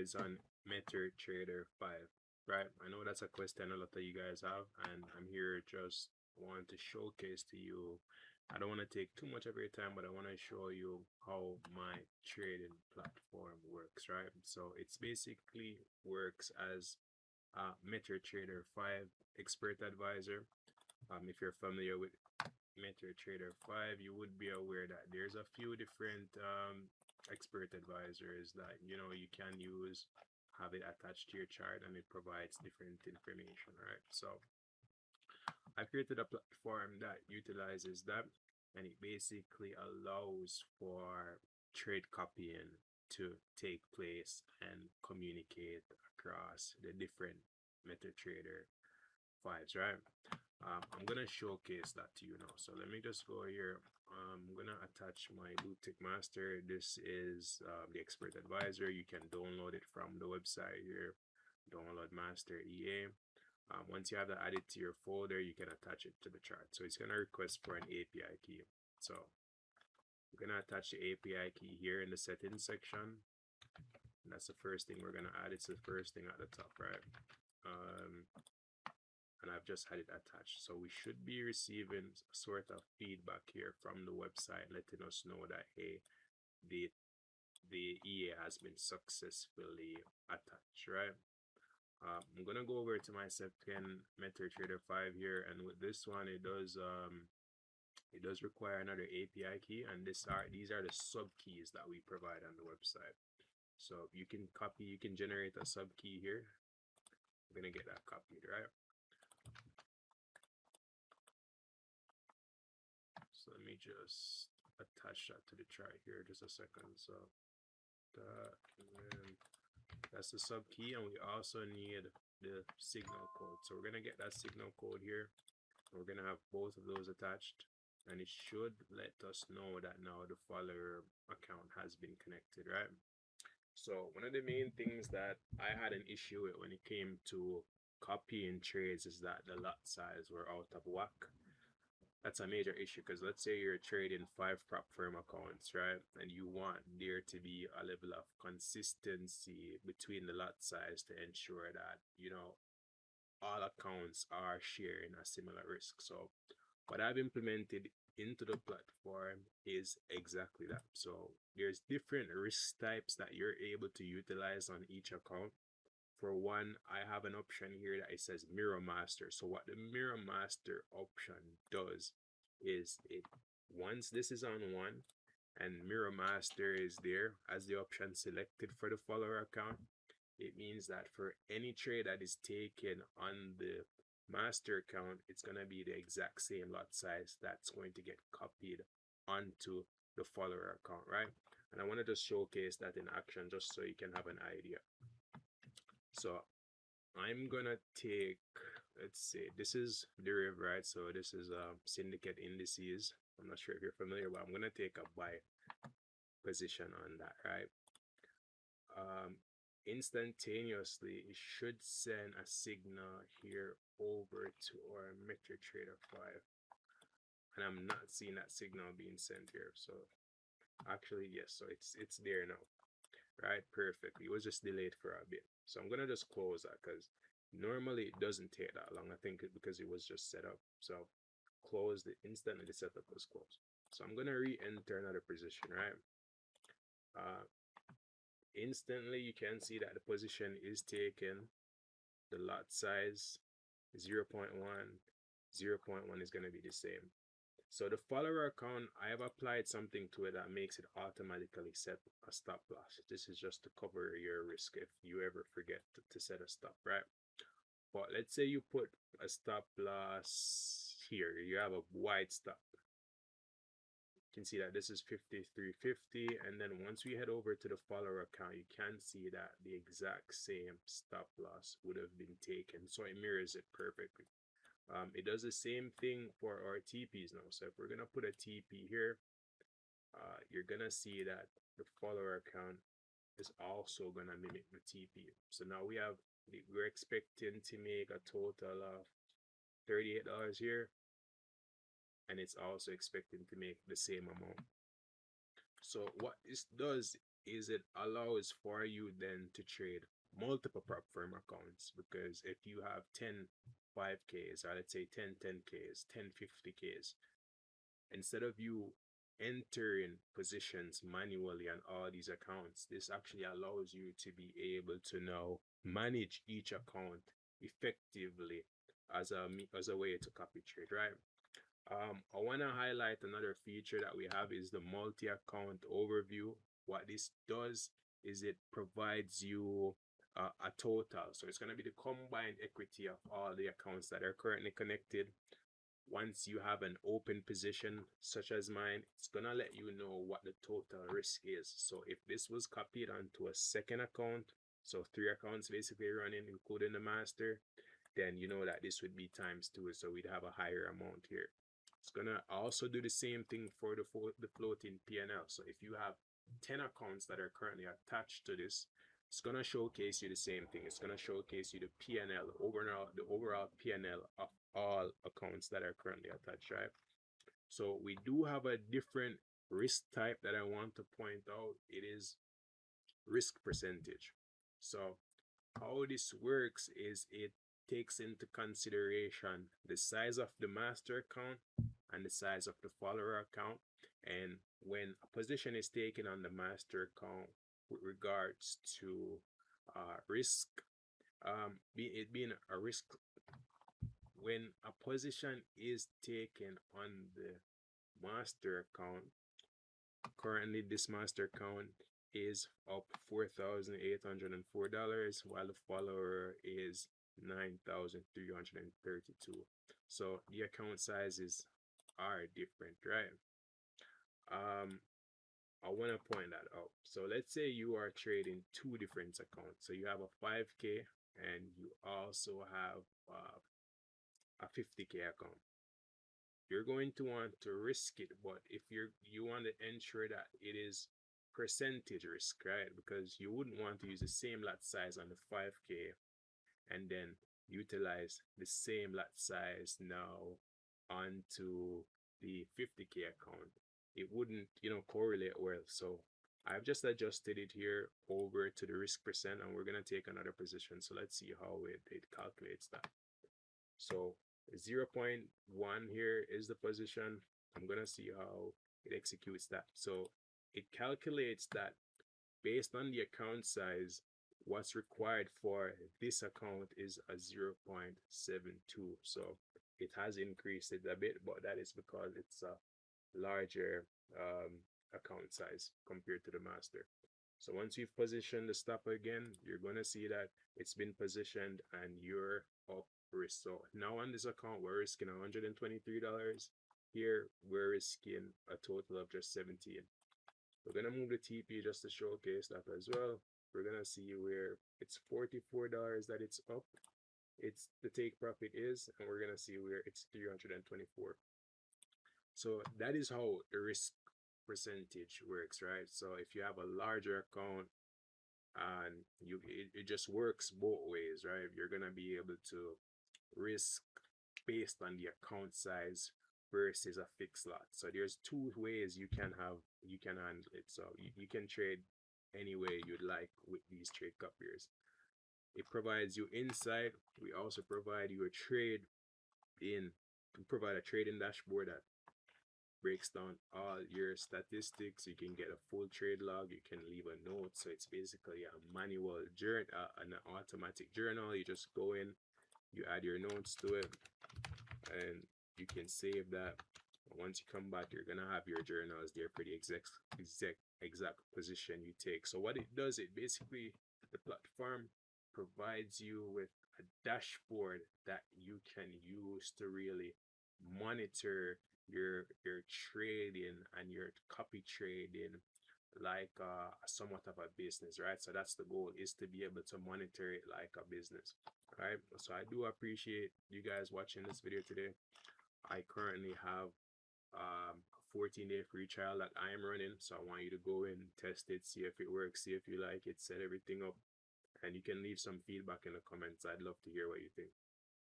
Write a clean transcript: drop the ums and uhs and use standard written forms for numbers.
is on MetaTrader 5, right? I know that's a question a lot of you guys have, and I'm here just want to showcase to you. I don't want to take too much of your time, but I want to show you how my trading platform works, right? So it's basically works as a MetaTrader 5 expert advisor. If you're familiar with MetaTrader 5, you would be aware that there's a few different expert advisors that you can use, have it attached to your chart, and it provides different information, right? So I created a platform that utilizes that, and it basically allows for trade copying to take place and communicate across the different MetaTrader 5s, right? I'm gonna showcase that to you now. So let me just go here. I'm gonna attach my Looptic master. This is the expert advisor. You can download it from the website here. Download master EA. Once you have that added to your folder, you can attach it to the chart. So it's gonna request for an API key. So we're gonna attach the API key here in the settings section. And that's the first thing we're gonna add. It's the first thing at the top, right? And I've just had it attached. So we should be receiving sort of feedback here from the website letting us know that, hey, the EA has been successfully attached, right? I'm gonna go over to my second MetaTrader 5 here, and with this one, it does require another API key, and these are the sub keys that we provide on the website. So you can generate a sub key here. I'm gonna get that copied, right? So let me just attach that to the chart here just a second. So that, and then that's the sub key, and we also need the signal code. So we're gonna get that signal code here. We're gonna have both of those attached, and it should let us know that now the follower account has been connected, right? So one of the main things that I had an issue with when it came to copying trades is that the lot size were out of whack. That's a major issue, because let's say you're trading 5 prop firm accounts, right? And you want there to be a level of consistency between the lot size to ensure that, all accounts are sharing a similar risk. So what I've implemented into the platform is exactly that. So there's different risk types that you're able to utilize on each account. For one, I have an option here that it says Mirror Master. So what the Mirror Master option does is, once this is on one and Mirror Master is there as the option selected for the follower account, it means that for any trade that is taken on the master account, it's going to be the exact same lot size that's going to get copied onto the follower account, right? And I want to just showcase that in action just so you can have an idea. So I'm gonna take, let's say this is derivative, right? So this is syndicate indices. I'm not sure if you're familiar, but I'm gonna take a buy position on that, right? Instantaneously, it should send a signal here over to our MetaTrader 5, and I'm not seeing that signal being sent here. So actually, yes, so it's there now, right? Perfect. It was just delayed for a bit. So I'm gonna just close that, because normally it doesn't take that long. I think because it was just set up. So close the instantly the setup was closed. So I'm gonna re-enter another position, right? Instantly you can see that the position is taken. The lot size 0.1, 0.1 is gonna be the same. So the follower account, I have applied something to it that makes it automatically set a stop loss. This is just to cover your risk if you ever forget to set a stop, right? But let's say you put a stop loss here. You have a wide stop. You can see that this is 53.50, and then once we head over to the follower account, you can see that the exact same stop loss would have been taken. So it mirrors it perfectly. It does the same thing for our TPs now. So if we're gonna put a TP here, you're gonna see that the follower account is also gonna mimic the TP. So now we're expecting to make a total of $38 here, and it's also expecting to make the same amount. So what this does is it allows for you then to trade multiple prop firm accounts, because if you have 10 5Ks, or let's say 10 10Ks, 10 50Ks, instead of you entering positions manually on all these accounts, this actually allows you to be able to now manage each account effectively as a way to copy trade, right? I want to highlight another feature that we have is the multi-account overview. What this does is it provides you a total. So it's going to be the combined equity of all the accounts that are currently connected. Once you have an open position such as mine, it's going to let you know what the total risk is. So if this was copied onto a second account, so 3 accounts basically running, including the master, then you know that this would be times 2. So we'd have a higher amount here. It's gonna also do the same thing for the floating P&L. So if you have 10 accounts that are currently attached to this, it's gonna showcase you the same thing. It's gonna showcase you the P&L, the overall P&L of all accounts that are currently attached, right? So we do have a different risk type that I want to point out. It is risk percentage. So how this works is it takes into consideration the size of the master account and the size of the follower account. And when a position is taken on the master account with regards to risk, it being a risk, when a position is taken on the master account, currently this master account is up $4,804, while the follower is 9,332. So the account sizes are different, right? I want to point that out. So let's say you are trading 2 different accounts. So you have a 5K and you also have a 50K account. You're going to want to risk it, but if you want to ensure that it is percentage risk, right? Because you wouldn't want to use the same lot size on the 5K and then utilize the same lot size now onto the 50K account. It wouldn't, correlate well. So I've just adjusted it here over to the risk percent, and we're gonna take another position. So let's see how it calculates that. So 0.1 here is the position. I'm gonna see how it executes that. So it calculates that based on the account size, what's required for this account is a 0.72. So it has increased it a bit, but that is because it's a larger account size compared to the master. So once you've positioned the stop again, you're going to see that it's been positioned and you're up risk. So now on this account, we're risking $123. Here, we're risking a total of just 17. We're going to move the TP just to showcase that as well. We're going to see where it's $44 that it's up. It's the take profit is, and we're going to see where it's 324. So that is how the risk percentage works, right? So if you have a larger account and it just works both ways, right? You're going to be able to risk based on the account size versus a fixed lot. So there's 2 ways you can handle it. So you can trade any way you'd like with these trade copiers. It provides you insight. We also provide you a trading dashboard that breaks down all your statistics. You can get a full trade log. You can leave a note. So it's basically a manual journal, an automatic journal. You just go in, you add your notes to it, and you can save that. Once you come back, you're gonna have your journals there for the exact position you take. So what it does, it basically, the platform provides you with a dashboard that you can use to really monitor your trading and your copy trading like somewhat of a business, right? So that's the goal, is to be able to monitor it like a business, right? So I do appreciate you guys watching this video today. I currently have a 14-day free trial that I am running, so I want you to go in, test it, see if it works, see if you like it, set everything up, and you can leave some feedback in the comments. I'd love to hear what you think.